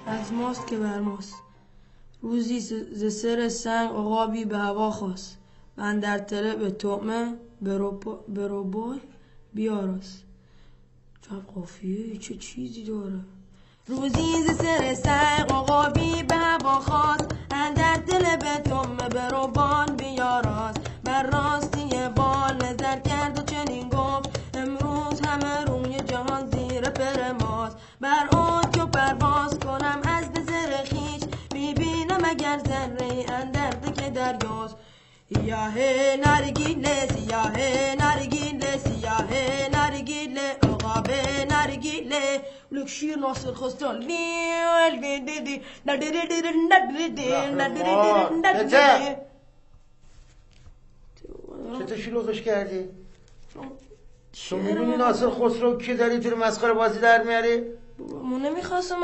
از ماست که بر ماست. روزی ز سر سنگ عقابی به هوا خواست، من در تله به طعمه بروبای بیاراست. جب قافیه چه چیزی داره. روزی ز سر سنگ عقابی به هوا خواست، اندر دل به طعمه بروبان بیاراست. بر راستی بال نظر کرد و چنین گفت، امروز همه روی جهان زیر پر ماست. بر آن که پرواز کنم از به زر خویش، ببینم اگر ذره اندر دک دریاست. سیاه نرگیله سیاه نرگیله سیاه نرگیله عقاب نرگیله. لک شیر ناصر خسرو چطور شلوغش کردی؟ تو میدونی ناصر خسرو کی داری تو مسخره بازی در میاری؟ بابا نمیخواستم